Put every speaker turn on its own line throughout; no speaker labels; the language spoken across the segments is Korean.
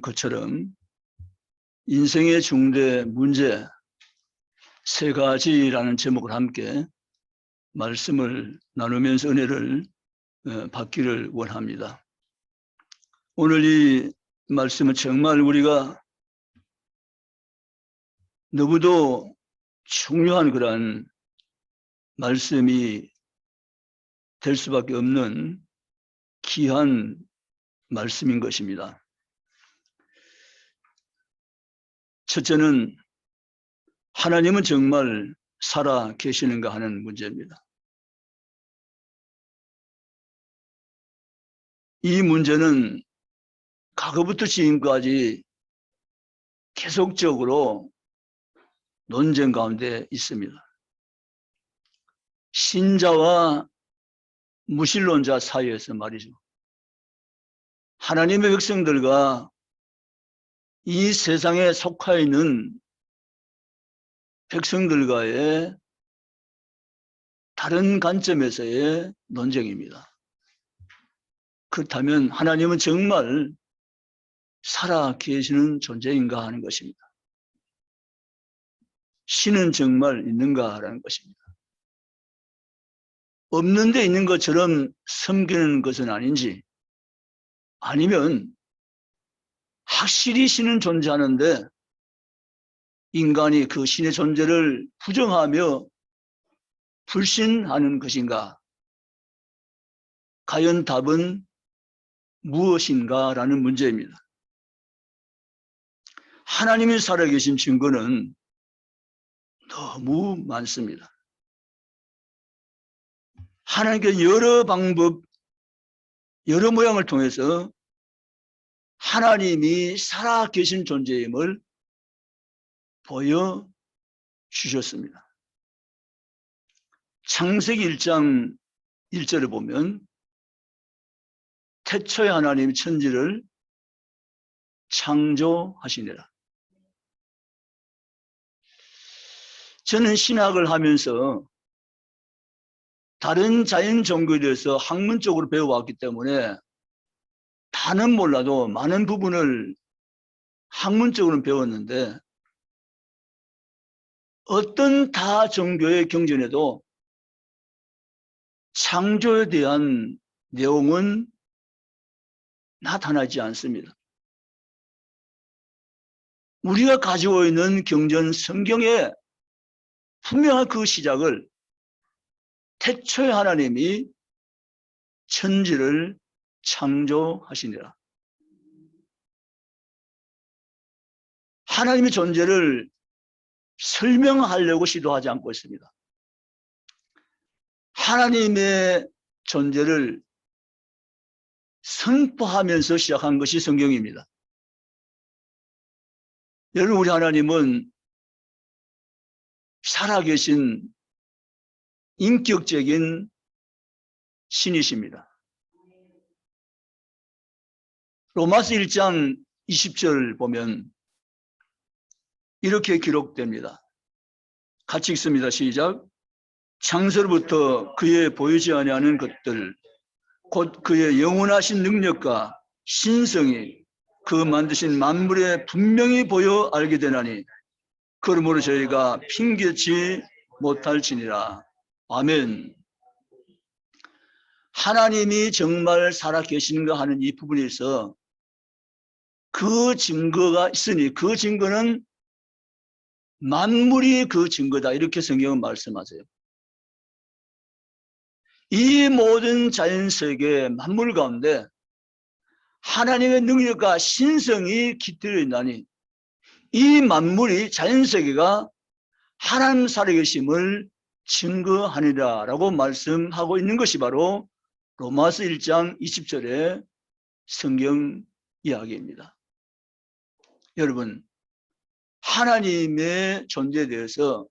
것처럼 인생의 중대 문제 세 가지라는 제목을 함께 말씀을 나누면서 은혜를 받기를 원합니다. 오늘 이 말씀은 정말 우리가 너무도 중요한 그런 말씀이 될 수밖에 없는 귀한 말씀인 것입니다. 첫째는 하나님은 정말 살아 계시는가 하는 문제입니다. 이 문제는 과거부터 지금까지 계속적으로 논쟁 가운데 있습니다. 신자와 무신론자 사이에서 말이죠. 하나님의 백성들과 이 세상에 속해 있는 백성들과의 다른 관점에서의 논쟁입니다. 그렇다면 하나님은 정말 살아 계시는 존재인가 하는 것입니다. 신은 정말 있는가 하는 것입니다. 없는 데 있는 것처럼 섬기는 것은 아닌지, 아니면 확실히 신은 존재하는데 인간이 그 신의 존재를 부정하며 불신하는 것인가? 과연 답은 무엇인가? 라는 문제입니다. 하나님이 살아계신 증거는 너무 많습니다. 하나님께서 여러 방법, 여러 모양을 통해서 하나님이 살아계신 존재임을 보여주셨습니다. 창세기 1장 1절을 보면 태초에 하나님이 천지를 창조하시니라. 저는 신학을 하면서 다른 자연 종교에 대해서 학문적으로 배워왔기 때문에 다는 몰라도 많은 부분을 학문적으로는 배웠는데 어떤 다 종교의 경전에도 창조에 대한 내용은 나타나지 않습니다. 우리가 가지고 있는 경전 성경에 분명한 그 시작을 태초에 하나님이 천지를 창조하시니라. 하나님의 존재를 설명하려고 시도하지 않고 있습니다. 하나님의 존재를 선포하면서 시작한 것이 성경입니다. 여러분, 우리 하나님은 살아계신 인격적인 신이십니다. 로마서 1장 20절 보면 이렇게 기록됩니다. 같이 읽습니다. 시작. 창세로부터 그의 보이지 아니하는 것들 곧 그의 영원하신 능력과 신성이 그 만드신 만물에 분명히 보여 알게 되나니 그러므로 저희가 핑계치 못할지니라. 아멘. 하나님이 정말 살아계신가 하는 이 부분에 있어 그 증거가 있으니 그 증거는 만물이 그 증거다, 이렇게 성경은 말씀하세요. 이 모든 자연세계 만물 가운데 하나님의 능력과 신성이 깃들어 있나니 이 만물이 자연세계가 하나님 살아계심을 증거하니라 라고 말씀하고 있는 것이 바로 로마서 1장 20절의 성경 이야기입니다. 여러분, 하나님의 존재에 대해서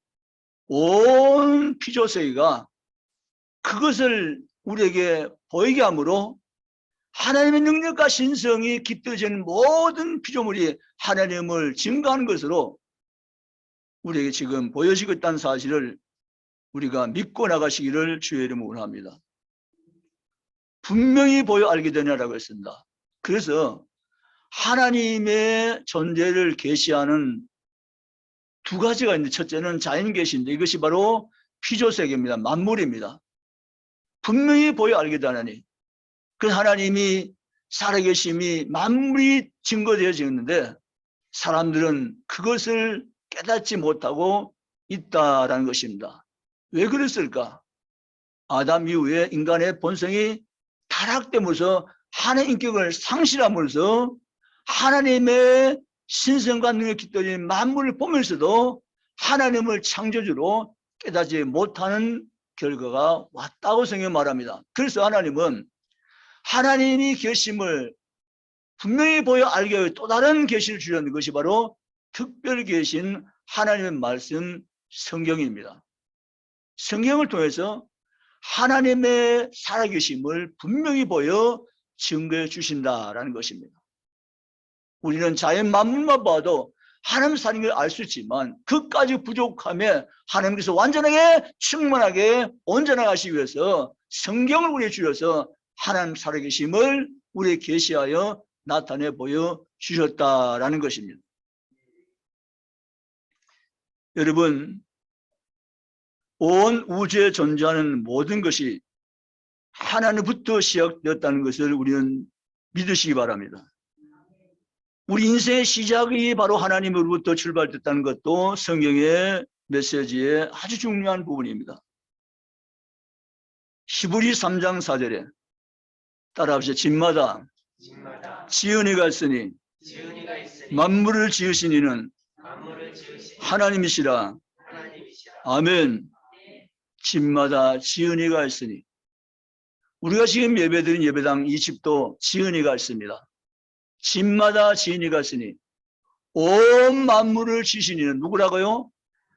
온 피조세계가 그것을 우리에게 보이게 함으로 하나님의 능력과 신성이 깃들어진 모든 피조물이 하나님을 증거하는 것으로 우리에게 지금 보여지고 있다는 사실을 우리가 믿고 나가시기를 주의 이름으로 원합니다. 분명히 보여 알게 되냐라고 했습니다. 그래서 하나님의 존재를 계시하는 두 가지가 있는데, 첫째는 자연 계시인데 이것이 바로 피조세계입니다. 만물입니다. 분명히 보여 알기도 하나니 그 하나님이 살아계심이 만물이 증거되어져 있는데 사람들은 그것을 깨닫지 못하고 있다라는 것입니다. 왜 그랬을까? 아담 이후에 인간의 본성이 타락되면서 하나님의 인격을 상실함으로써 하나님의 신성과 능력을 깃들인 만물을 보면서도 하나님을 창조주로 깨닫지 못하는 결과가 왔다고 성경이 말합니다. 그래서 하나님은 하나님이 계심을 분명히 보여 알게 하여 또 다른 계시를 주려는 것이 바로 특별 계신 하나님의 말씀 성경입니다. 성경을 통해서 하나님의 살아계심을 분명히 보여 증거해 주신다라는 것입니다. 우리는 자연 만물만 봐도 하나님 사는 걸 알 수 있지만 그까지 부족함에 하나님께서 완전하게 충만하게 온전하게 하시기 위해서 성경을 우리에게 주셔서 하나님 살아계심을 우리에게 계시하여 나타내 보여 주셨다라는 것입니다. 여러분, 온 우주에 존재하는 모든 것이 하나님부터 시작되었다는 것을 우리는 믿으시기 바랍니다. 우리 인생의 시작이 바로 하나님으로부터 출발됐다는 것도 성경의 메시지의 아주 중요한 부분입니다. 히브리 3장 4절에 따라합시다. 집마다 지은이가 있으니 만물을 지으신 이는 하나님이시라. 아멘. 집마다 지은이가 있으니, 우리가 지금 예배드린 예배당 이 집도 지은이가 있습니다. 집마다 지은이가 있으니 온 만물을 지으신 이는 누구라고요?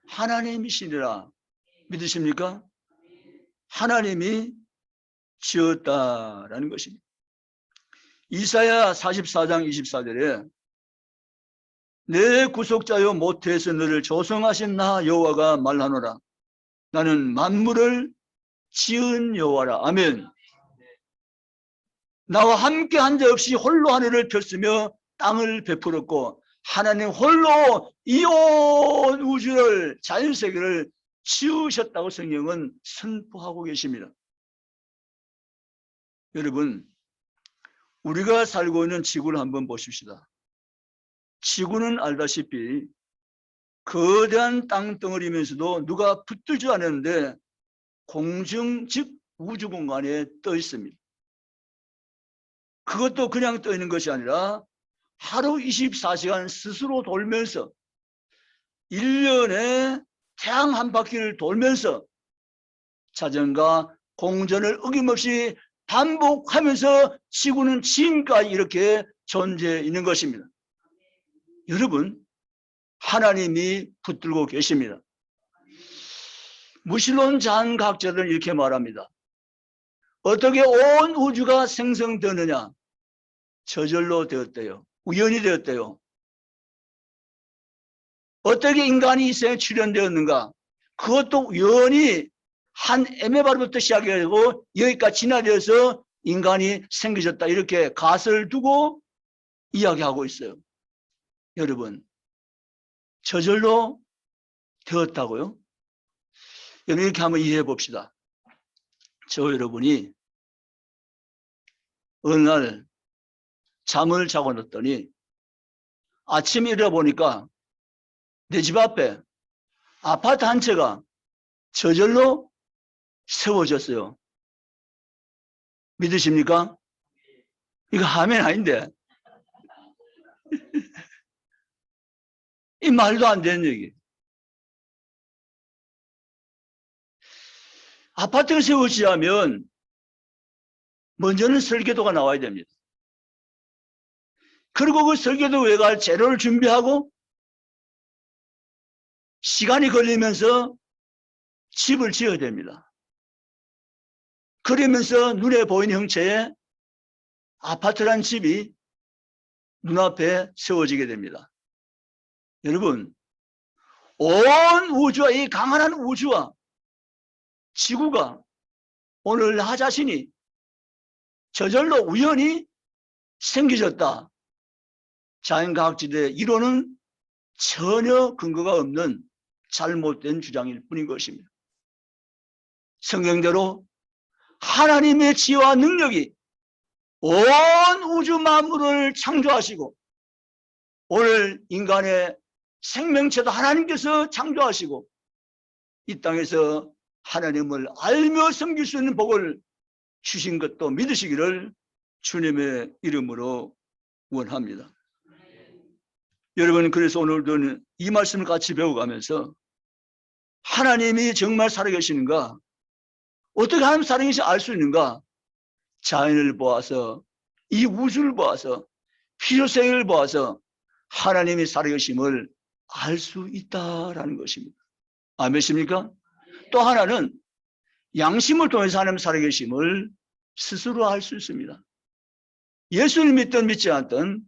하나님이시니라. 믿으십니까? 하나님이 지었다라는 것입니다. 이사야 44장 24절에 내 구속자여 모태에서 너를 조성하신 나 여호와가 말하노라. 나는 만물을 지은 여호와라. 아멘. 나와 함께 한 자 없이 홀로 하늘을 폈으며 땅을 베풀었고 하나님 홀로 이 온 우주를 자연세계를 지으셨다고 성경은 선포하고 계십니다. 여러분, 우리가 살고 있는 지구를 한번 보십시다. 지구는 알다시피 거대한 땅덩어리면서도 누가 붙들지 않았는데 공중 즉 우주 공간에 떠 있습니다. 그것도 그냥 떠 있는 것이 아니라 하루 24시간 스스로 돌면서 1년에 태양 한 바퀴를 돌면서 자전과 공전을 어김없이 반복하면서 지구는 지금까지 이렇게 존재해 있는 것입니다. 여러분, 하나님이 붙들고 계십니다. 무신론 자한과학자들은 이렇게 말합니다. 어떻게 온 우주가 생성되느냐? 저절로 되었대요. 우연히 되었대요. 어떻게 인간이 이 세상에 출현되었는가? 그것도 우연히 한 에메바로부터 시작해가지고 여기까지 진화되어서 인간이 생겨졌다. 이렇게 가설을 두고 이야기하고 있어요. 여러분, 저절로 되었다고요? 여러분, 이렇게 한번 이해해 봅시다. 저 여러분이 어느 날 잠을 자고 났더니 아침에 일어나 보니까 내 집 앞에 아파트 한 채가 저절로 세워졌어요. 믿으십니까? 이거 하면 아닌데. 이 말도 안 되는 얘기. 아파트가 세워지려면 먼저는 설계도가 나와야 됩니다. 그리고 그 설계도에 갈 재료를 준비하고 시간이 걸리면서 집을 지어야 됩니다. 그러면서 눈에 보이는 형체의 아파트란 집이 눈앞에 세워지게 됩니다. 여러분, 온 우주와 이 강한 우주와 지구가 오늘 나 자신이 저절로 우연히 생겨졌다. 자연과학지대 이론은 전혀 근거가 없는 잘못된 주장일 뿐인 것입니다. 성경대로 하나님의 지혜와 능력이 온 우주 만물을 창조하시고 오늘 인간의 생명체도 하나님께서 창조하시고 이 땅에서 하나님을 알며 섬길 수 있는 복을 주신 것도 믿으시기를 주님의 이름으로 원합니다. 여러분, 그래서 오늘도 이 말씀을 같이 배워가면서 하나님이 정말 살아계시는가, 어떻게 하나님 살아계시 알 수 있는가, 자연을 보아서, 이 우주를 보아서, 필요성을 보아서 하나님이 살아계심을 알 수 있다라는 것입니다. 아멘입니까? 또 하나는 양심을 통해서 하나님 살아계심을 스스로 알 수 있습니다. 예수를 믿든 믿지 않든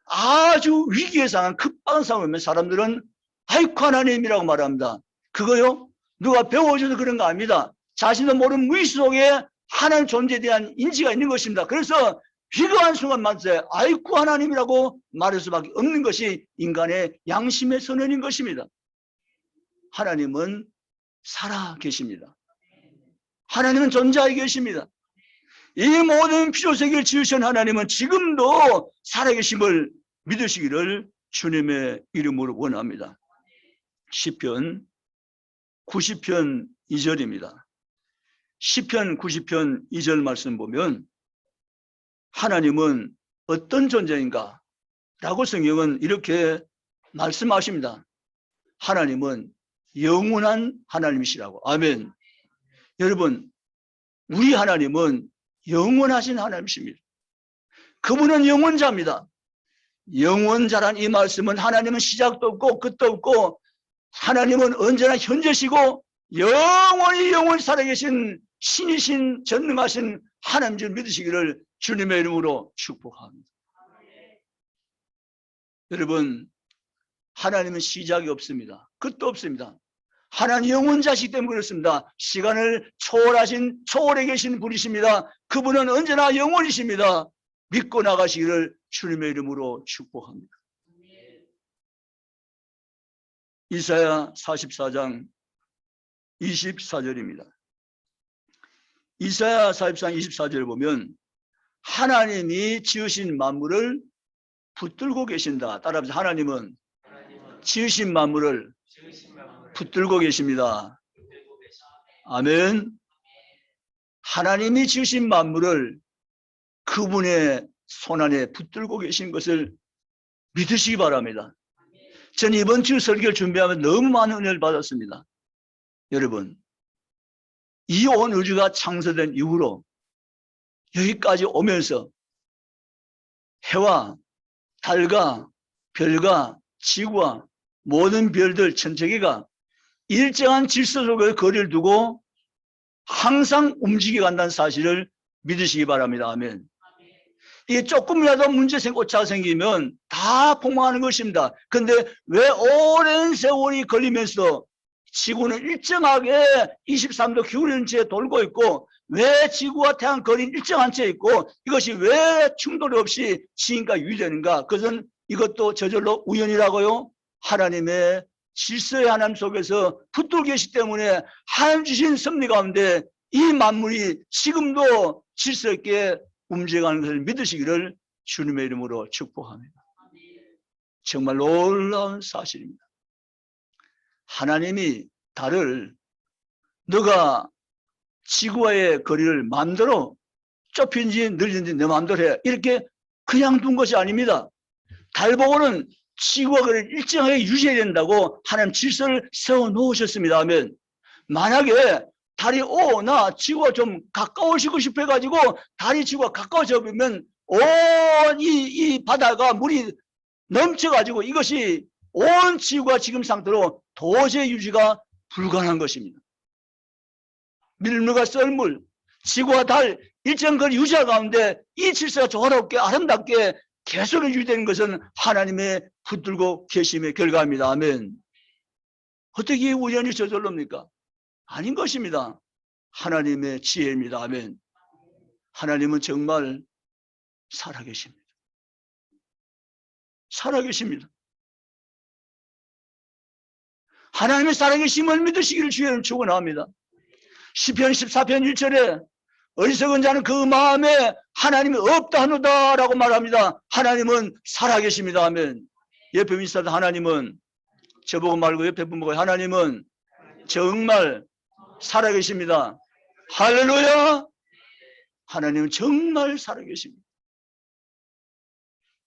아주 위기에 상한 급박한 상황이면 사람들은 아이고 하나님이라고 말합니다. 그거요? 누가 배워줘서 그런 거 아닙니다. 자신도 모르는 무의식 속에 하나님 존재에 대한 인지가 있는 것입니다. 그래서 위급한 순간마다 아이고 하나님이라고 말할 수밖에 없는 것이 인간의 양심의 선언인 것입니다. 하나님은 살아 계십니다. 하나님은 존재하고 계십니다. 이 모든 필요세계를 지으신 하나님은 지금도 살아계심을 믿으시기를 주님의 이름으로 원합니다. 시편 90편 2절입니다. 시편 90편 2절 말씀 보면 하나님은 어떤 존재인가? 라고 성경은 이렇게 말씀하십니다. 하나님은 영원한 하나님이시라고. 아멘. 여러분, 우리 하나님은 영원하신 하나님이십니다. 그분은 영원자입니다. 영원자란 이 말씀은 하나님은 시작도 없고 끝도 없고 하나님은 언제나 현재시고 영원히 살아계신 신이신 전능하신 하나님 줄 믿으시기를 주님의 이름으로 축복합니다. 여러분, 하나님은 시작이 없습니다. 끝도 없습니다. 하나님 영원자시기 때문에 그렇습니다. 시간을 초월하신 초월해 계신 분이십니다. 그분은 언제나 영원이십니다. 믿고 나가시기를 주님의 이름으로 축복합니다. 이사야 44장 24절입니다. 이사야 44장 24절을 보면 하나님이 지으신 만물을 붙들고 계신다. 따라합시다. 하나님은 지으신 만물을 붙들고 계십니다. 아멘. 하나님이 지으신 만물을 그분의 손안에 붙들고 계신 것을 믿으시기 바랍니다. 저는 이번 주 설교를 준비하면서 너무 많은 은혜를 받았습니다. 여러분, 이 온 우주가 창조된 이후로 여기까지 오면서 해와 달과 별과 지구와 모든 별들 천체계가 일정한 질서 속에 거리를 두고 항상 움직여 간다는 사실을 믿으시기 바랍니다. 아멘. 이게 조금이라도 오차가 생기면 다 폭망하는 것입니다. 그런데 왜 오랜 세월이 걸리면서 지구는 일정하게 23도 기울이는 채 돌고 있고 왜 지구와 태양 거리는 일정한 채 있고 이것이 왜 충돌이 없이 지금까지 유지되는가? 그것은 이것도 저절로 우연이라고요? 하나님의 질서의 하나님 속에서 붙들고 계시기 때문에 하나님 주신 섭리 가운데 이 만물이 지금도 질서 있게 움직여가는 것을 믿으시기를 주님의 이름으로 축복합니다. 정말 놀라운 사실입니다. 하나님이 달을 너가 지구와의 거리를 마음대로 좁힌지 늘린지 내 마음대로 해 이렇게 그냥 둔 것이 아닙니다. 달 보고는 지구와 거리를 일정하게 유지해야 된다고 하나님 질서를 세워 놓으셨습니다. 하면 만약에 달이 나 지구와 좀 가까워지고 싶어 가지고 달이 지구와 가까워져 보면 온 이 바다가 물이 넘쳐 가지고 이것이 온 지구가 지금 상태로 도저히 유지가 불가능한 것입니다. 밀물과 썰물, 지구와 달 일정 거리 유지할 가운데 이 질서가 조화롭게 아름답게 계속 유지되는 것은 하나님의 붙들고 계심의 결과입니다. 아멘. 어떻게 우연히 저절로입니까? 아닌 것입니다. 하나님의 지혜입니다. 아멘. 하나님은 정말 살아계십니다. 살아계십니다. 하나님의 살아계심을 믿으시기를 주의 축원합니다. 시편 14편 1절에 어리석은 자는 그 마음에 하나님이 없다 하노다라고 말합니다. 하나님은 살아계십니다 하면 옆에 인사도 하나님은 저보고 말고 옆에 분보고 하나님은 정말 살아계십니다. 할렐루야. 하나님은 정말 살아계십니다.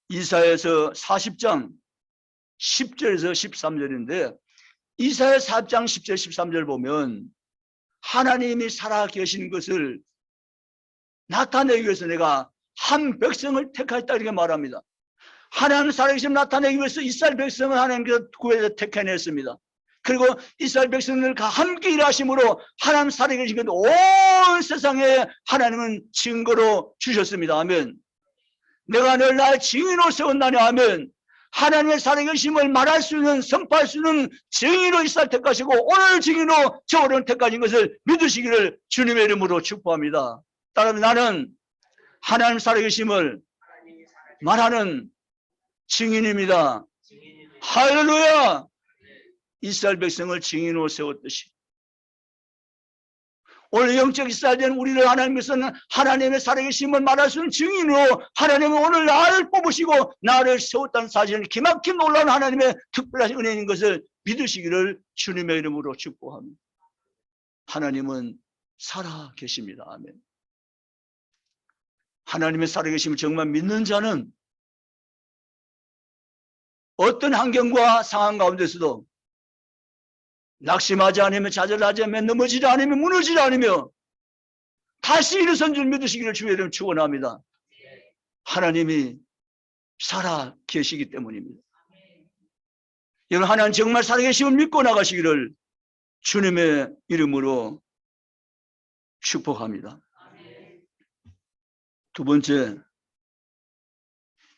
이사야서 40장 10절에서 13절인데 이사야 4장 10절 13절 보면 하나님이 살아계신 것을 나타내기 위해서 내가 한 백성을 택하였다 이렇게 말합니다. 하나님 살아계심을 나타내기 위해서 이스라엘 백성을 하나님께서 구해서 택해냈습니다. 그리고 이스라엘 백성들과 함께 일하심으로 하나님 살아계신 것 온 세상에 하나님은 증거로 주셨습니다. 아멘. 내가 늘 나의 증인으로 세웠나니 하면 하나님의 살아계심을 말할 수 있는 선포할 수 있는 증인으로 이스라엘 택하시고 오늘 증인으로 저를 택하신 것을 믿으시기를 주님의 이름으로 축복합니다. 따라서 나는 하나님 살아계심을 말하는 증인입니다. 할렐루야. 이스라엘 백성을 증인으로 세웠듯이 오늘 영적 이스라엘은 우리를 하나님께서는 하나님의 살아계심을 말할 수 있는 증인으로 하나님은 오늘 나를 뽑으시고 나를 세웠다는 사실은 기막힌 놀라운 하나님의 특별한 은혜인 것을 믿으시기를 주님의 이름으로 축복합니다. 하나님은 살아계십니다. 아멘. 하나님의 살아계심을 정말 믿는 자는 어떤 환경과 상황 가운데서도 낙심하지 않으며 좌절하지 않으며 넘어지지 않으며 무너지지 않으며 다시 일어선 줄 믿으시기를 주의 이름 축원합니다. 하나님이 살아 계시기 때문입니다. 여러분 하나님 정말 살아계심을 믿고 나가시기를 주님의 이름으로 축복합니다. 두 번째,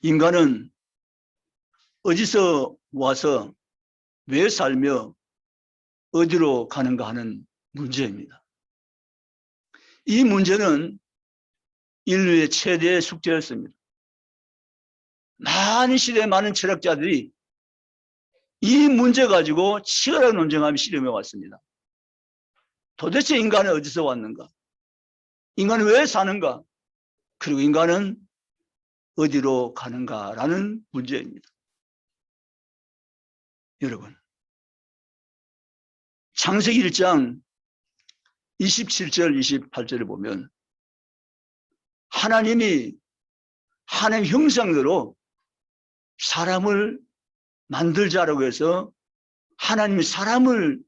인간은 어디서 와서 왜 살며 어디로 가는가 하는 문제입니다. 이 문제는 인류의 최대의 숙제였습니다. 많은 시대에 많은 철학자들이 이 문제 가지고 치열한 논쟁하며 실험해 왔습니다. 도대체 인간은 어디서 왔는가? 인간은 왜 사는가? 그리고 인간은 어디로 가는가라는 문제입니다. 여러분, 창세기 1장 27절 28절을 보면 하나님이 하나님 형상대로 사람을 만들자라고 해서 하나님이 사람을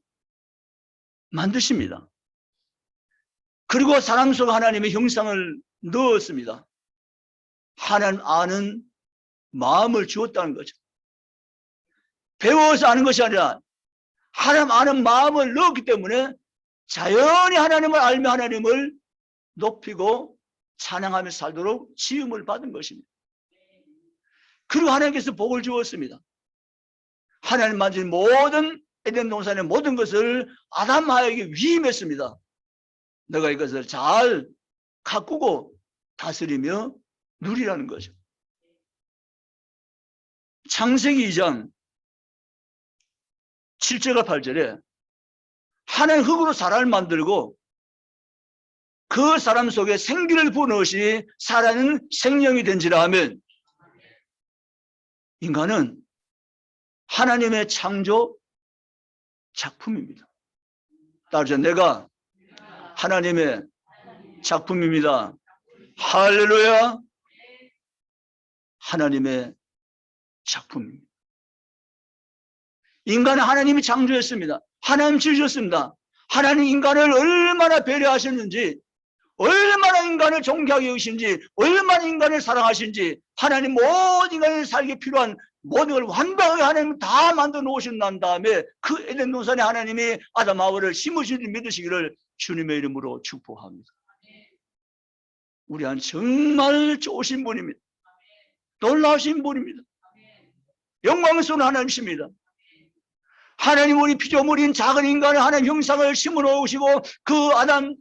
만드십니다. 그리고 사람 속 하나님의 형상을 넣었습니다. 하나님 아는 마음을 주었다는 거죠. 배워서 아는 것이 아니라 하나님 아는 마음을 넣었기 때문에 자연히 하나님을 알며 하나님을 높이고 찬양하며 살도록 지음을 받은 것입니다. 그리고 하나님께서 복을 주었습니다. 하나님 만진 모든 에덴 동산의 모든 것을 아담하에게 위임했습니다. 너가 이것을 잘 가꾸고 다스리며 누리라는 거죠. 창세기 2장 7절과 8절에 하나님 흙으로 사람을 만들고 그 사람 속에 생기를 부어넣으시니 사람은 생명이 된지라 하면 인간은 하나님의 창조 작품입니다. 따라서 내가 하나님의 작품입니다. 할렐루야. 하나님의 작품입니다. 인간은 하나님이 창조했습니다. 하나님 지으셨습니다. 하나님 인간을 얼마나 배려하셨는지, 얼마나 인간을 존귀하게 여기신지, 얼마나 인간을 사랑하신지, 하나님 모든 인간을 살기 필요한 모든 걸 완벽하게 하나님 다 만들어 놓으신 난 다음에 그 에덴 동산에 하나님이 아담 하와를 심으시는 믿으시기를 주님의 이름으로 축복합니다. 우리 한 정말 좋으신 분입니다. 놀라우신 분입니다. 영광스러운 하나님이십니다. 하나님 우리 피조물인 작은 인간을 하나님 형상을 심어 놓으시고 그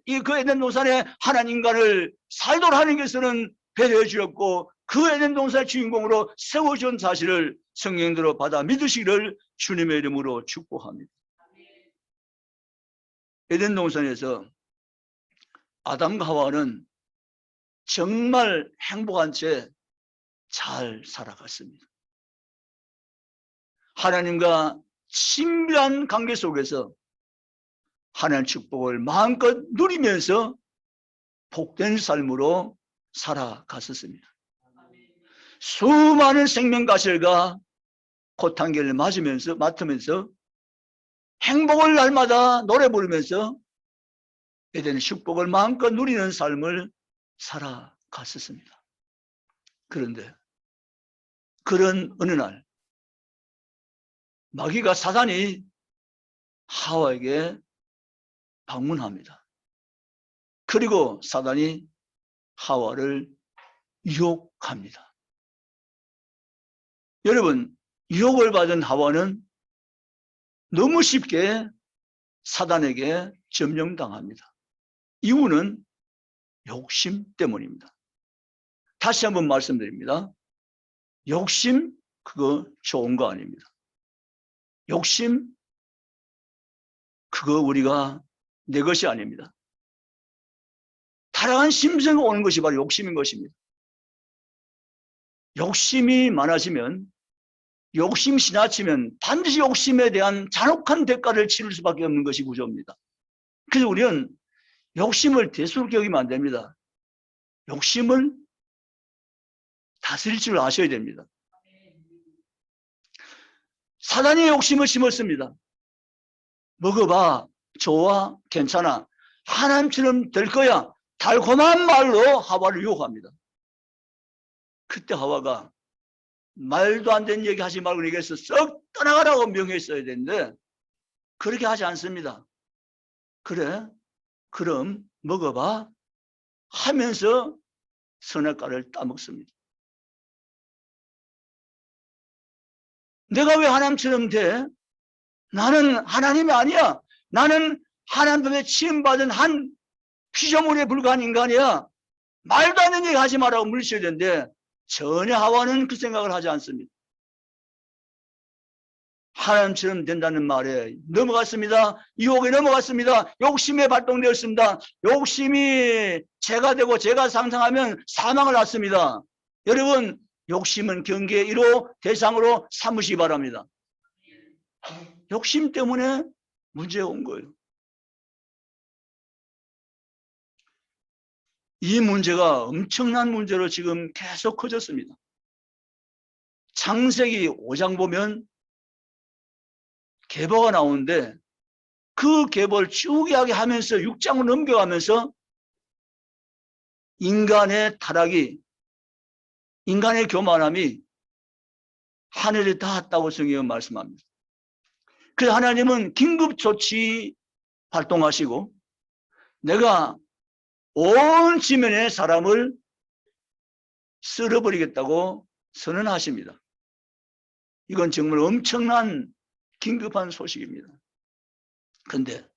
에덴 동산에 하나님 인간을 살도록 하나님께서는 배려해 주셨고 그 에덴 동산의 주인공으로 세워준 사실을 성령대로 받아 믿으시기를 주님의 이름으로 축복합니다. 에덴 동산에서 아담과 하와는 정말 행복한 채 잘 살아갔습니다. 하나님과 친밀한 관계 속에서 하나님의 축복을 마음껏 누리면서 복된 삶으로 살아갔었습니다. 수많은 생명가실과 고탄기를 맡으면서 행복을 날마다 노래 부르면서 에덴의 축복을 마음껏 누리는 삶을 살아갔었습니다. 그런데 그런 어느 날 마귀가 사단이 하와에게 방문합니다. 그리고 사단이 하와를 유혹합니다. 여러분, 유혹을 받은 하와는 너무 쉽게 사단에게 점령당합니다. 이유는 욕심 때문입니다. 다시 한번 말씀드립니다. 욕심, 그거 좋은 거 아닙니다. 욕심, 그거 우리가 내 것이 아닙니다. 타락한 심성이 오는 것이 바로 욕심인 것입니다. 욕심이 많아지면, 욕심이 지나치면 반드시 욕심에 대한 잔혹한 대가를 치를 수밖에 없는 것이 구조입니다. 그래서 우리는 욕심을 대수롭게 여기면 안 됩니다. 욕심을 다스릴 줄 아셔야 됩니다. 사단이 욕심을 심었습니다. 먹어봐, 좋아, 괜찮아, 하나님처럼 될 거야, 달콤한 말로 하와를 유혹합니다. 그때 하와가 말도 안 되는 얘기 하지 말고 얘기해서 썩 떠나가라고 명했어야 되는데 그렇게 하지 않습니다. 그래, 그럼 먹어봐 하면서 선악과를 따먹습니다. 내가 왜 하나님처럼 돼? 나는 하나님이 아니야. 나는 하나님의 치임받은 한 피조물에 불과한 인간이야. 말도 안 되는 얘기 하지 말라고 물리쳐야 되는데 전혀 하와는 그 생각을 하지 않습니다. 하나님처럼 된다는 말에 넘어갔습니다. 유혹에 넘어갔습니다. 욕심에 발동되었습니다. 욕심이 죄가 되고 죄가 상상하면 사망을 낳습니다. 여러분, 욕심은 경계의 1호 대상으로 삼으시기 바랍니다. 욕심 때문에 문제가 온 거예요. 이 문제가 엄청난 문제로 지금 계속 커졌습니다. 창세기 5장 보면 계보가 나오는데 그 계보를 쭉 이야기하면서 6장을 넘겨가면서 인간의 타락이, 인간의 교만함이 하늘에 닿았다고 성경은 말씀합니다. 그래서 하나님은 긴급 조치 발동하시고 내가 온 지면의 사람을 쓸어버리겠다고 선언하십니다. 이건 정말 엄청난 긴급한 소식입니다. 그런데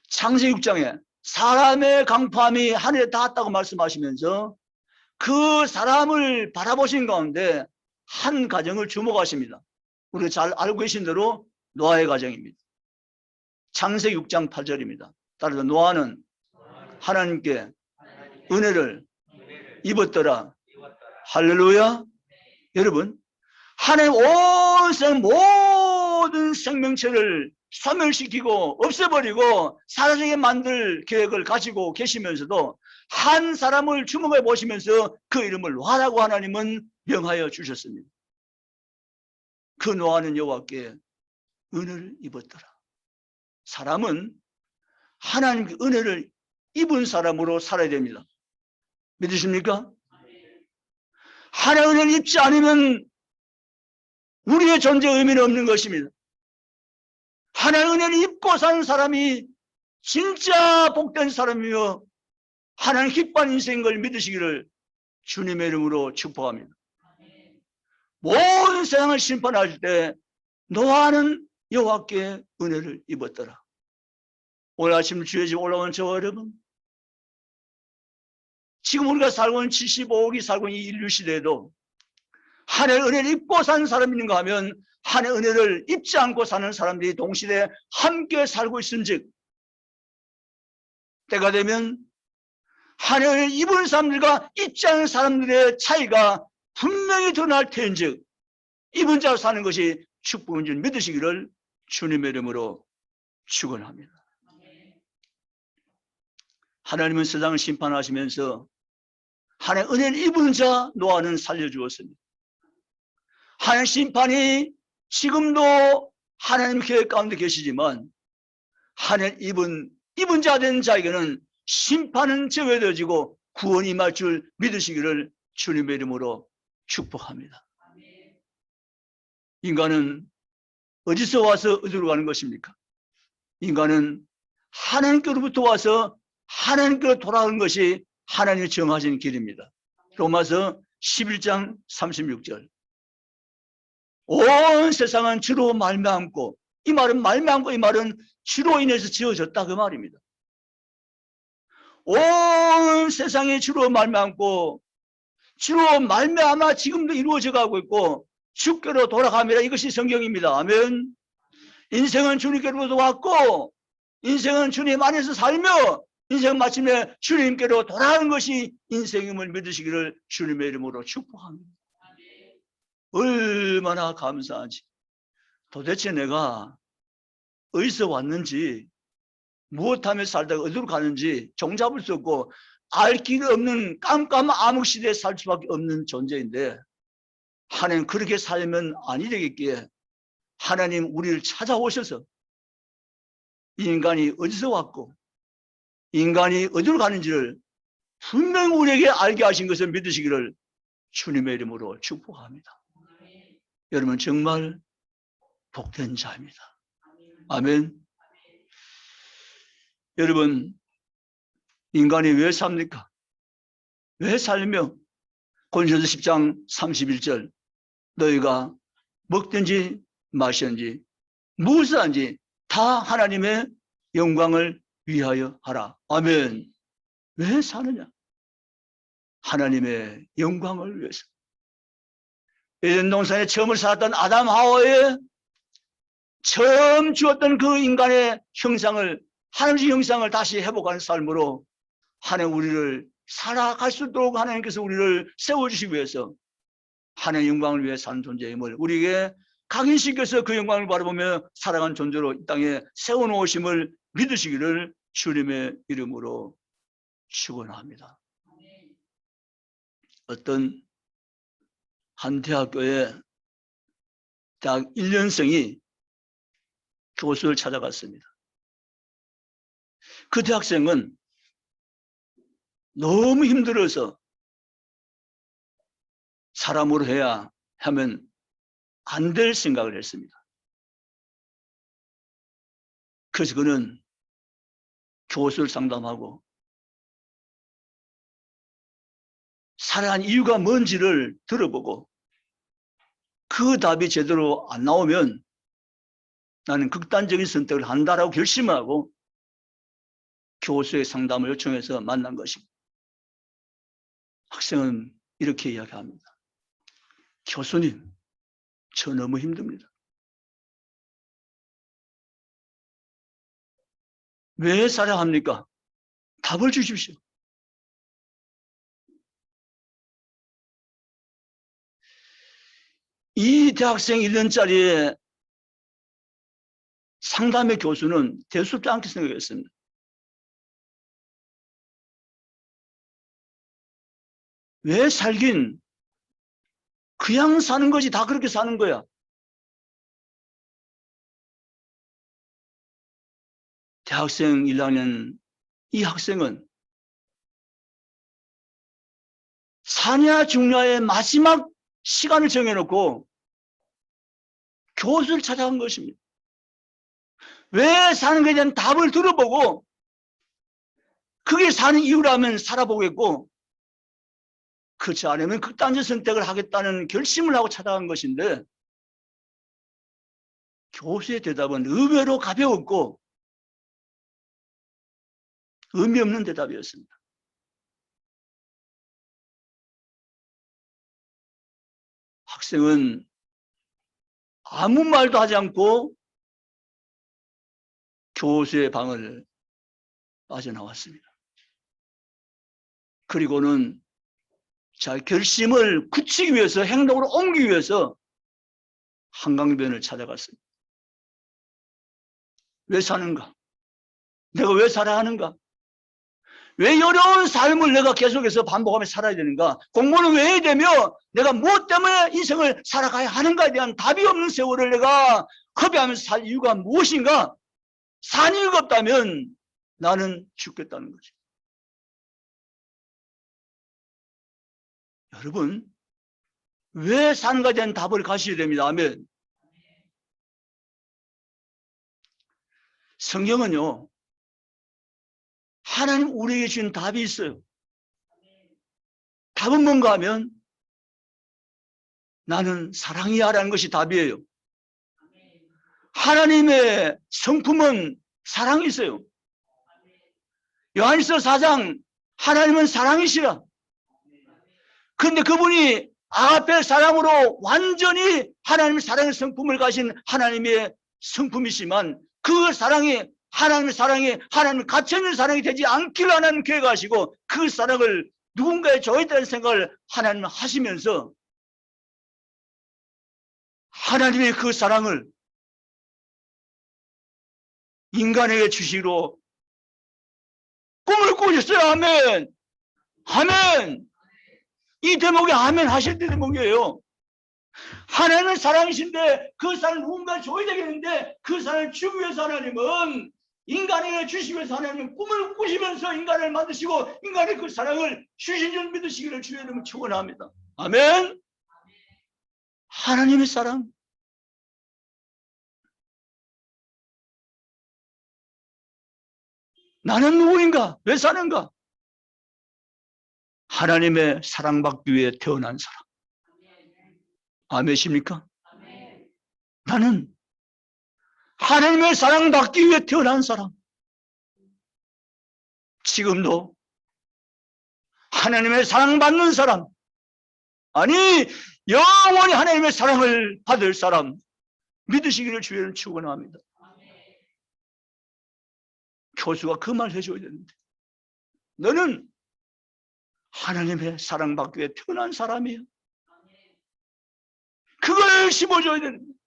창세기 6장에 사람의 강포함이 하늘에 닿았다고 말씀하시면서 그 사람을 바라보신 가운데 한 가정을 주목하십니다. 우리가 잘 알고 계신 대로 노아의 가정입니다. 창세기 6장 8절입니다. 따라서 노아는 하나님께 은혜를 입었더라. 할렐루야. 여러분, 하나님 온 세상 모든 생명체를 소멸시키고 없애버리고 사라지게 만들 계획을 가지고 계시면서도 한 사람을 주목해 보시면서 그 이름을 노아라고 하나님은 명하여 주셨습니다. 그 노아는 여호와께 은혜를 입었더라. 사람은 하나님께 은혜를 입은 사람으로 살아야 됩니다. 믿으십니까? 하나님의 은혜를 입지 않으면 우리의 존재의 의미는 없는 것입니다. 하나님의 은혜를 입고 사는 사람이 진짜 복된 사람이며 하나님 기뻐하는 인생인 걸 믿으시기를 주님의 이름으로 축복합니다. 모든 세상을 심판할 때 노아는 여호와께 은혜를 입었더라. 오늘 아침 주의 집 올라온 저와 여러분, 지금 우리가 살고 있는 75억이 살고 있는 이 인류 시대에도 하나님의 은혜를 입고 사는 사람이 있는가 하면 하나님의 은혜를 입지 않고 사는 사람들이 동시대에 함께 살고 있은즉 때가 되면 하나님의 은혜를 입은 사람들과 입지 않은 사람들의 차이가 분명히 드러날 터인즉 입은 자로 사는 것이 축복인 줄 믿으시기를 주님의 이름으로 축원합니다. 하나님은 세상을 심판하시면서 하나님의 은혜를 입은 자 노아는 살려주었습니다. 하나님의 심판이 지금도 하나님 계획 가운데 계시지만 하나님 입은 자 된 자에게는 심판은 제외되어지고 구원이 임할 줄 믿으시기를 주님의 이름으로 축복합니다. 인간은 어디서 와서 어디로 가는 것입니까? 인간은 하나님께로부터 와서 하나님께로 돌아가는 것이 하나님이 정하신 길입니다. 로마서 11장 36절. 온 세상은 주로 말미암고, 이 말은 말미암고, 이 말은 주로 인해서 지어졌다 그 말입니다. 온 세상이 주로 말미암고 주로 말미암아 지금도 이루어져 가고 있고 주께로 돌아갑니다. 이것이 성경입니다. 아멘. 인생은 주님께로부터 왔고 인생은 주님 안에서 살며 인생은 마침내 주님께로 돌아가는 것이 인생임을 믿으시기를 주님의 이름으로 축복합니다. 얼마나 감사한지. 도대체 내가 어디서 왔는지 무엇하며 살다가 어디로 가는지 종잡을 수 없고 알 길 없는 깜깜한 암흑 시대에 살 수밖에 없는 존재인데 하나님 그렇게 살면 아니 되겠기에 하나님 우리를 찾아오셔서 이 인간이 어디서 왔고 인간이 어디로 가는지를 분명히 우리에게 알게 하신 것을 믿으시기를 주님의 이름으로 축복합니다. 여러분 정말 복된 자입니다. 아멘. 여러분 인간이 왜 삽니까? 왜 살며 고린도서 10장 31절 너희가 먹든지 마시든지 무엇을 하든지 다 하나님의 영광을 위하여 하라. 아멘. 왜 사느냐? 하나님의 영광을 위해서. 에덴 동산에 처음을 살았던 아담 하와의 처음 주었던 그 인간의 형상을 하나님의 형상을 다시 회복하는 삶으로 하나님 우리를 살아갈 수 있도록 하나님께서 우리를 세워주시기 위해서 하나님의 영광을 위해 사는 존재임을 우리에게 각인시켜서 그 영광을 바라보며 살아간 존재로 이 땅에 세워놓으심을 믿으시기를 주님의 이름으로 축원합니다. 어떤 한 대학교에 대학 1년생이 교수를 찾아갔습니다. 그 대학생은 너무 힘들어서 사람으로 해야 하면 안 될 생각을 했습니다. 그래서 그는 교수를 상담하고 살아간 이유가 뭔지를 들어보고 그 답이 제대로 안 나오면 나는 극단적인 선택을 한다라고 결심하고 교수의 상담을 요청해서 만난 것입니다. 학생은 이렇게 이야기합니다. 교수님, 저 너무 힘듭니다. 왜 살아야 합니까? 답을 주십시오. 이 대학생 1년짜리의 상담의 교수는 대수롭지 않게 생각했습니다. 왜 살긴? 그냥 사는 거지 다 그렇게 사는 거야. 대학생 1학년 이 학생은 사냐 죽냐의 마지막 시간을 정해놓고 교수를 찾아간 것입니다. 왜 사는 것에 대한 답을 들어보고 그게 사는 이유라면 살아보겠고 그렇지 않으면 극단적 선택을 하겠다는 결심을 하고 찾아간 것인데 교수의 대답은 의외로 가벼웠고 의미 없는 대답이었습니다. 학생은 아무 말도 하지 않고 교수의 방을 빠져나왔습니다. 그리고는 자기 결심을 굳히기 위해서, 행동으로 옮기기 위해서 한강변을 찾아갔습니다. 왜 사는가? 내가 왜 살아야 하는가? 왜 어려운 삶을 내가 계속해서 반복하며 살아야 되는가? 공부는 왜 해야 되며 내가 무엇 때문에 인생을 살아가야 하는가에 대한 답이 없는 세월을 내가 허비하면서 살 이유가 무엇인가? 산 이유가 없다면 나는 죽겠다는 거죠. 여러분, 왜 사는가에 대한 답을 가셔야 됩니다. 아멘. 성경은요, 하나님 우리에게 주신 답이 있어요. 답은 뭔가 하면 나는 사랑이야라는 것이 답이에요. 하나님의 성품은 사랑이 있어요. 요한일서 4장 하나님은 사랑이시라. 그런데 그분이 아가페 사랑으로 완전히 하나님의 사랑의 성품을 가진 하나님의 성품이지만 그 사랑이 하나님의 사랑이 하나님의 갇혀있는 사랑이 되지 않기를 하나님 계획하시고 그 사랑을 누군가에 줘야 된다는 생각을 하나님은 하시면서 하나님의 그 사랑을 인간에게 주시기로 꿈을 꾸셨어요. 아멘. 아멘. 이 대목이 아멘 하실 때 대목이에요. 하나님은 사랑이신데 그 사랑을 누군가 줘야 되겠는데 그 사랑을 주기 위해서 하나님은 인간에게 주시기 위해서 하나님은 꿈을 꾸시면서 인간을 만드시고 인간의 그 사랑을 주신 줄 믿으시기를 주의 이름으로 축원합니다. 아멘. 하나님의 사랑. 나는 누구인가? 왜 사는가? 하나님의 사랑받기 위해 태어난 사람. 아멘이십니까? 나는 하나님의 사랑받기 위해 태어난 사람. 지금도 하나님의 사랑받는 사람, 아니 영원히 하나님의 사랑을 받을 사람 믿으시기를 주의를 축원합니다. 교수가 그 말 해줘야 되는데 너는 하나님의 사랑받기 위해 태어난 사람이에요. 그걸 심어줘야 되는데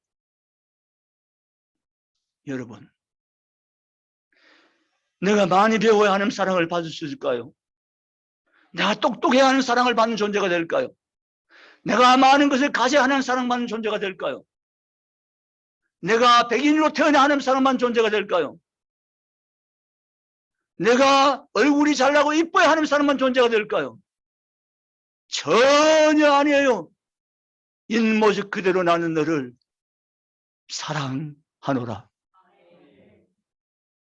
여러분, 내가 많이 배워야 하는 사랑을 받을 수 있을까요? 내가 똑똑해야 하는 사랑을 받는 존재가 될까요? 내가 많은 것을 가져야 하는 사랑받는 존재가 될까요? 내가 백인으로 태어나야 하는 사랑받는 존재가 될까요? 내가 얼굴이 잘나고 이뻐야 하는 사람만 존재가 될까요? 전혀 아니에요. 있는 모습 그대로 나는 너를 사랑하노라.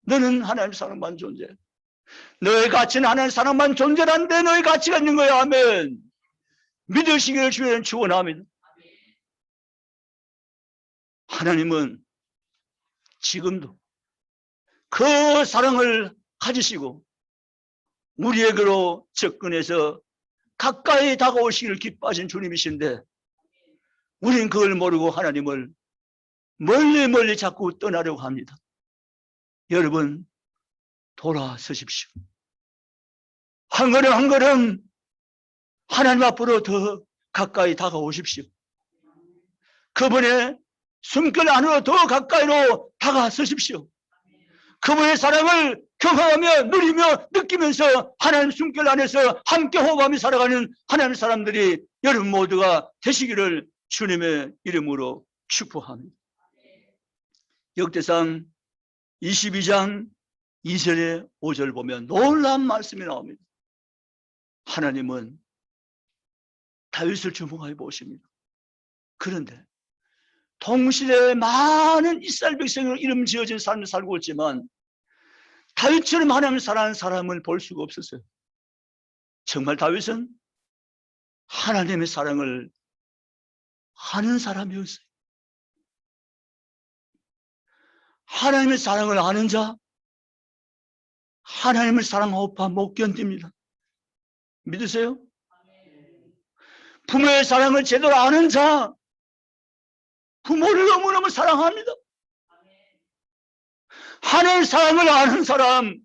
너는 하나님 사랑받는 존재. 너의 가치는 하나님 사랑받는 존재란데 너의 가치가 있는 거야. 아멘. 믿으시기를 주의는 축원합니다. 하나님은 지금도 그 사랑을 가지시고 우리에게로 접근해서 가까이 다가오시기를 기뻐하신 주님이신데 우리는 그걸 모르고 하나님을 멀리 멀리 자꾸 떠나려고 합니다. 여러분 돌아서십시오. 한 걸음 한 걸음 하나님 앞으로 더 가까이 다가오십시오. 그분의 숨결 안으로 더 가까이로 다가서십시오. 그분의 사랑을 경험하며 누리며 느끼면서 하나님 숨결 안에서 함께 호흡하며 살아가는 하나님 사람들이 여러분 모두가 되시기를 주님의 이름으로 축복합니다. 역대상 22장 2절에 5절 보면 놀라운 말씀이 나옵니다. 하나님은 다윗을 주목하여 보십니다. 그런데 동시대에 많은 이스라엘 백성으로 이름 지어진 삶을 살고 있지만 다윗처럼 하나님을 사랑하는 사람을 볼 수가 없었어요. 정말 다윗은 하나님의 사랑을 아는 사람이었어요. 하나님의 사랑을 아는 자, 하나님을 사랑하고파 못 견딥니다. 믿으세요? 부모의 사랑을 제대로 아는 자, 부모를 너무너무 사랑합니다. 하나님 사랑을 아는 사람,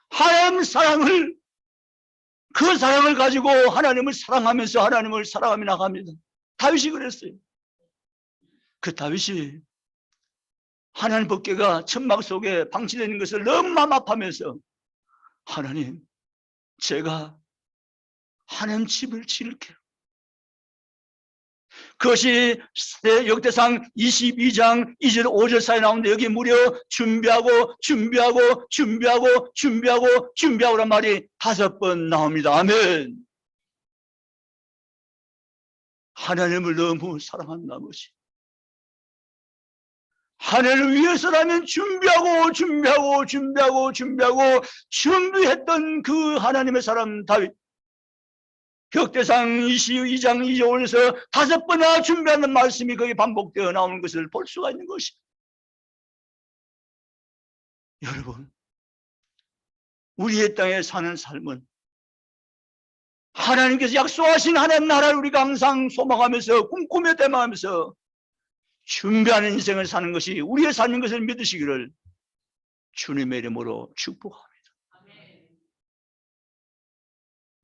하나님 사랑을, 그 사랑을 가지고 하나님을 사랑하면서 하나님을 사랑하며 나갑니다. 다윗이 그랬어요. 그 다윗이 하나님 법궤가 천막 속에 방치되어 있는 것을 너무 마음 아파하면서 하나님, 제가 하나님 집을 지을게요. 그것이 역대상 22장 2절 5절 사이에 나오는데 여기 무려 준비하고 준비하고란 말이 5번 나옵니다. 아멘. 하나님을 너무 사랑한 나머지 하나님을 위해서라면 준비했던 그 하나님의 사람 다윗, 역대상 22장 2절에서 5번이나 준비하는 말씀이 거기 반복되어 나오는 것을 볼 수가 있는 것입니다. 여러분, 우리의 땅에 사는 삶은 하나님께서 약속하신 하나님 나라를 우리가 항상 소망하면서 꿈꾸며 대망하면서 준비하는 인생을 사는 것이 우리의 삶인 것을 믿으시기를 주님의 이름으로 축복합니다.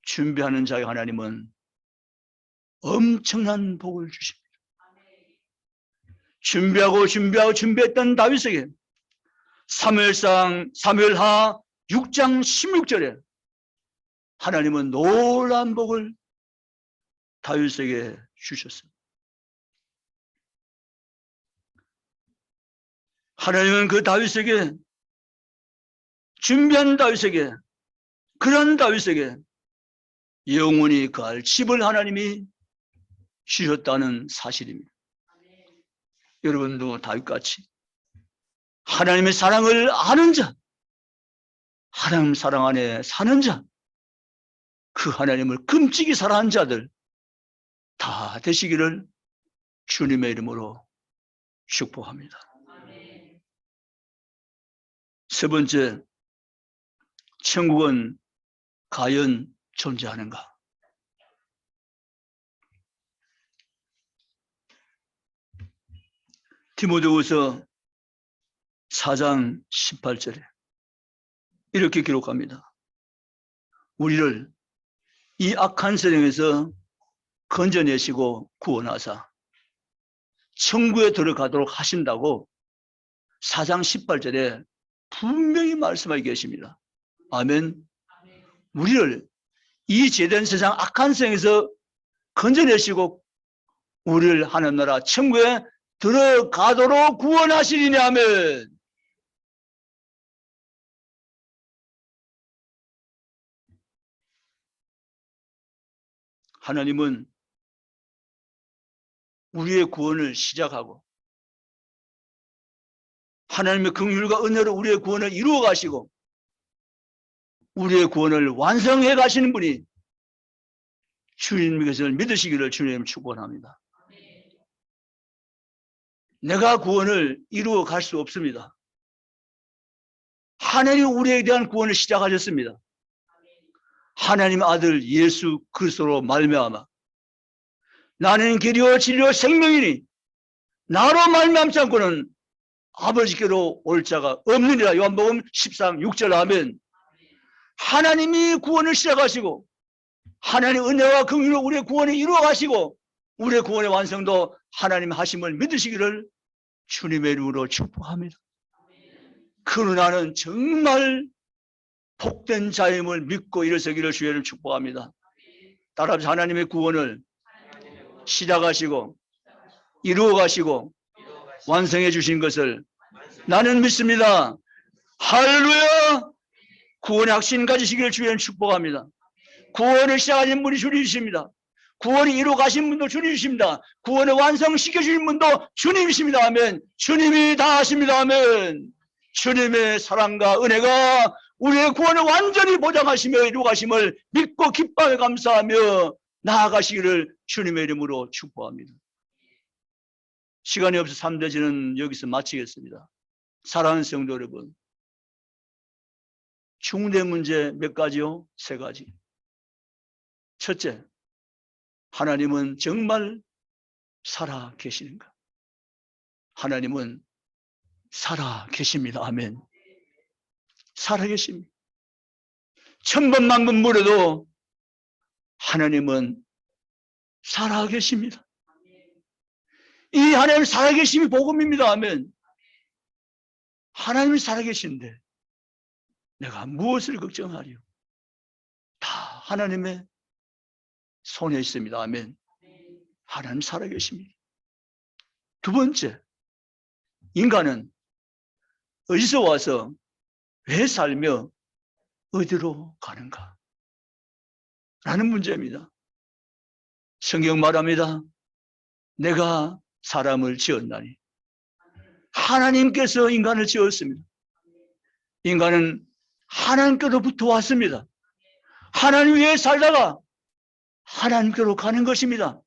준비하는 자의 하나님은 엄청난 복을 주십니다. 준비했던 다윗에게 사무엘하 6장 16절에 하나님은 놀라운 복을 다윗에게 주셨습니다. 하나님은 그 다윗에게, 준비한 다윗에게, 그런 다윗에게 영원히 거할 집을 하나님이 주셨다는 사실입니다. 여러분도 다윗같이 하나님의 사랑을 아는 자, 하나님 사랑 안에 사는 자, 그 하나님을 끔찍이 사랑하는 자들 다 되시기를 주님의 이름으로 축복합니다. 세 번째, 천국은 과연 존재하는가? 디모데후서 4장 18절에 이렇게 기록합니다. 우리를 이 악한 세상에서 건져내시고 구원하사 천국에 들어가도록 하신다고 4장 18절에 분명히 말씀하고 계십니다. 아멘. 우리를 이 죄된 세상 악한 세상에서 건져내시고 우리를 하나님 나라 천국에 들어가도록 구원하시리니 아멘. 하나님은 우리의 구원을 시작하고 하나님의 긍휼과 은혜로 우리의 구원을 이루어 가시고 우리의 구원을 완성해 가시는 분이 주님의 것을 믿으시기를 주님 축원합니다. 내가 구원을 이루어 갈 수 없습니다. 하나님이 우리에 대한 구원을 시작하셨습니다. 하나님 아들 예수 그리스도로 말미암아 나는 길이요 진리요 생명이니 나로 말미암지 않고는 아버지께로 올 자가 없느니라. 요한복음 13, 6절 아멘. 하나님이 구원을 시작하시고 하나님 은혜와 긍휼로 우리의 구원을 이루어 가시고 우리의 구원의 완성도 하나님 하심을 믿으시기를 주님의 이름으로 축복합니다. 그러나 나는 정말 복된 자임을 믿고 일어서기를 주의 이름으로 축복합니다. 따라서 하나님의 구원을 시작하시고 이루어 가시고 완성해 주신 것을 나는 믿습니다. 할렐루야. 구원의 확신 가지시기를 주의 이름으로 축복합니다. 구원을 시작하신 분이 주님이십니다. 구원을 이루어 가신 분도 주님이십니다. 구원을 완성시켜 주신 분도 주님이십니다. 아멘. 주님이 다 하십니다. 아멘. 주님의 사랑과 은혜가 우리의 구원을 완전히 보장하시며 이루어 가심을 믿고 기뻐하며 감사하며 나아가시기를 주님의 이름으로 축복합니다. 시간이 없어 3대지는 여기서 마치겠습니다. 사랑하는 성도 여러분, 중대 문제 몇 가지요? 3가지. 첫째, 하나님은 정말 살아 계시는가? 하나님은 살아 계십니다. 아멘. 살아 계십니다. 천번만번 물어도 하나님은 살아 계십니다. 이 하나님 살아 계심이 복음입니다. 아멘. 하나님이 살아 계신데 내가 무엇을 걱정하리요? 다 하나님의 손에 있습니다. 아멘. 하나님 살아 계십니다. 두 번째, 인간은 어디서 와서 왜 살며 어디로 가는가? 라는 문제입니다. 성경 말합니다. 내가 사람을 지었나니. 하나님께서 인간을 지었습니다. 인간은 하나님께로부터 왔습니다. 하나님 위에 살다가 하나님께로 가는 것입니다.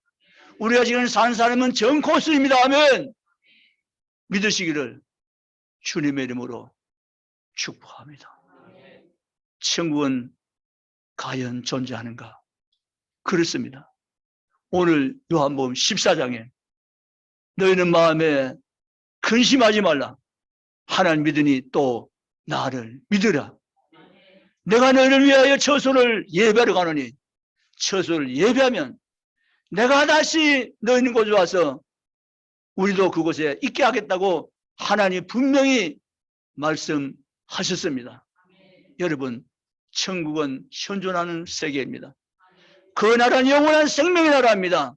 우리가 지금 사는 사람은 전 코스입니다. 아멘. 믿으시기를 주님의 이름으로 축복합니다. 천국은 과연 존재하는가? 그렇습니다. 오늘 요한복음 14장에 너희는 마음에 근심하지 말라. 하나님 믿으니 또 나를 믿으라. 내가 너희를 위하여 처소를 예배하러 가노니 처소를 예배하면 내가 다시 너희 있는 곳에 와서 우리도 그곳에 있게 하겠다고 하나님이 분명히 말씀하셨습니다. 여러분, 천국은 현존하는 세계입니다. 그 나라는 영원한 생명의 나라입니다.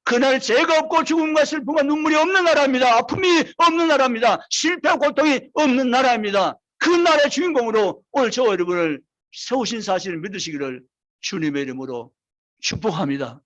그날 죄가 없고 죽음과 슬픔과 눈물이 없는 나라입니다. 아픔이 없는 나라입니다. 실패와 고통이 없는 나라입니다. 그 나라의 주인공으로 오늘 저 여러분을 세우신 사실을 믿으시기를 주님의 이름으로 축복합니다.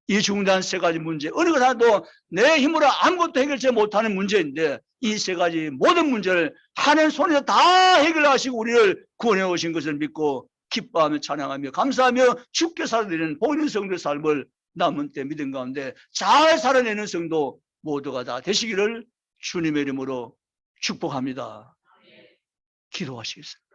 이 중대한 세 가지 문제, 어느 것 하나도 내 힘으로 아무것도 해결하지 못하는 문제인데 이 세 가지 모든 문제를 하나님 손에서 다 해결하시고 우리를 구원해 오신 것을 믿고 기뻐하며 찬양하며 감사하며 죽게 살아내는 복 있는 성도의 삶을 남은 때 믿음 가운데 잘 살아내는 성도 모두가 다 되시기를 주님의 이름으로 축복합니다. 기도하시겠습니다.